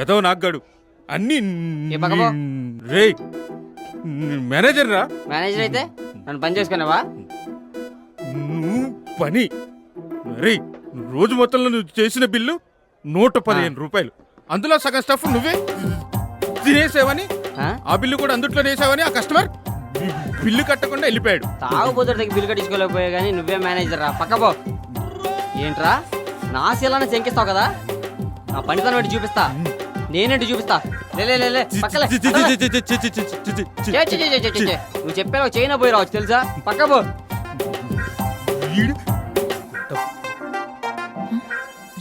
ఏదో నాగ్గాడు అన్ని ఏ పక్కపో. రే మేనేజర్ రా. మేనేజర్ అయితే నన్ను పని చేసుకున్నావా? నువ్వు పని రే రోజు మొత్తంలో నువ్వు చేసిన బిల్లు 115 రూపాయలు. అందులో సగం స్టఫ్ నువ్వే తినేసావని ఆ? ఆ బిల్లు కూడా అందుట్లో వేసావని ఆ కస్టమర్ బిల్లు కట్టకుండా వెళ్ళిపోయాడు. తాగుబోతుడి దగ్గర బిల్లు కట్టించుకోలేకపోయా కానీ నువ్వే మేనేజర్ రా. పక్కపో. ఏంట్రా నా శీలాన్ని శంకిస్తావు కదా? నా పనితనం ఏంటి చూపిస్తా, నేనేంటి చూపిస్తా. లే పక్కలే. నువ్వు చెప్పావు చైనా పోయి రావచ్చు తెలుసా? పక్కపో.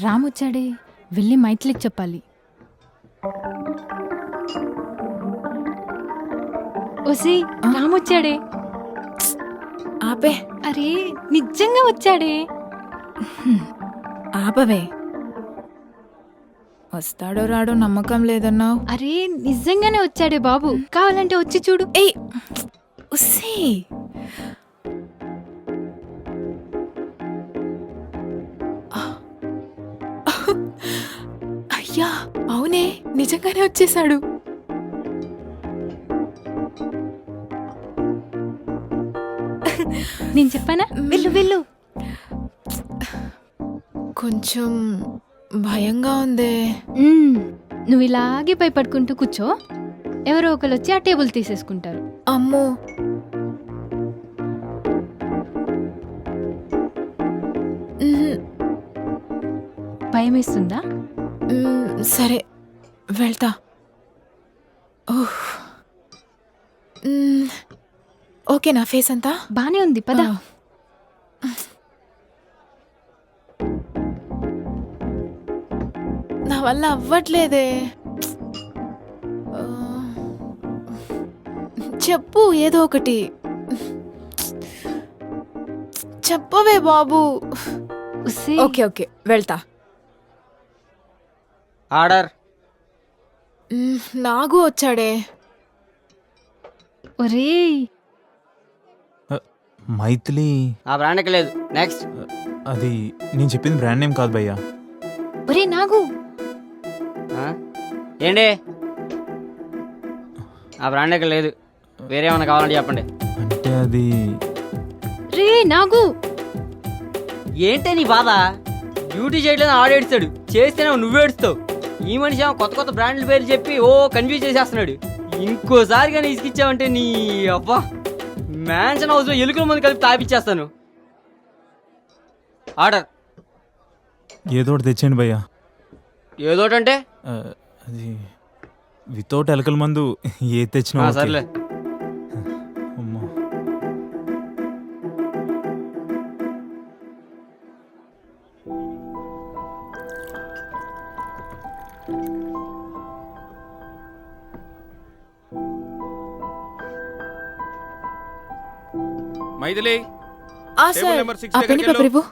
రామ్ వచ్చాడే, వెళ్ళి మైథిలికి చెప్పాలి. ఓసి రామ్ వచ్చాడే. ఆపే. అరే నిజంగా వచ్చాడే. ఆపవే. వస్తాడో రాడో నమ్మకం లేదన్నావు. అరే నిజంగానే వచ్చాడే బాబు, కావాలంటే వచ్చి చూడు. ఏయ్ ఉస్సీ. అయ్యా అవునే, నిజంగానే వచ్చేసాడు. నేను చెప్పానా, వెళ్ళు వెళ్ళు. కొంచెం భయంగా ఉందే. నువ్వు ఇలాగే భయపడుకుంటూ కూర్చో, ఎవరో ఒకరు వచ్చి ఆ టేబుల్ తీసేసుకుంటారు. అమ్మో. భయం వేస్తుందా? సరే వెళ్తా. ఓహ్. ఓకే, నా ఫేస్ అంతా బానే ఉంది, పద. నా వల్ల అవ్వట్లేదే. చెప్పు ఏదో ఒకటి చెప్పవే బాబు. ఉస్సీ. ఓకే ఓకే వెళ్తా. ఆర్డర్. నాగు వచ్చాడే. ఒరేయ్ మైథిలి. ఆ బ్రాండ్కి లేదు. నెక్స్ట్. అది నేను చెప్పింది బ్రాండ్ నేమ్ కాదు భయ్యా. ఒరే నాగు. ఏంటి ఆ బ్రాండ్కి లేదు, వేరే ఏమన్నా కావాలంటే చెప్పండి. అంటే అది రే నాగు. ఏంటే నీ బాధ? డ్యూటీ చేయట్లేదు ఆడేడుస్తాడు, చేస్తేనే నువ్వు ఏడుస్తావు. ఈ మనిషి ఏమో కొత్త కొత్త బ్రాండ్ల పేరు చెప్పి ఓ కన్ఫ్యూజ్ చేసేస్తున్నాడు. ఇంకోసారి కానీ ఇసుకిచ్చావంటే నీ అబ్బా మ్యాన్షన్ హౌస్లో ఎలుకల మంది కలిపి తాపిచ్చేస్తాను. ఆర్డర్. ఏదో ఒకటి తెచ్చేయండి భయ్యా. ఏదోటంటే అది వితౌట్ ఎలకల మందు ఏ తెచ్చినా ఓకే. సర్లే. అమ్మో. మైథిలి ఆ టేబుల్ సార్, నెంబర్ 6 ఆ పెన్ దగ్గరికి పేపర్ వెళ్ళు. ఇవ్వు.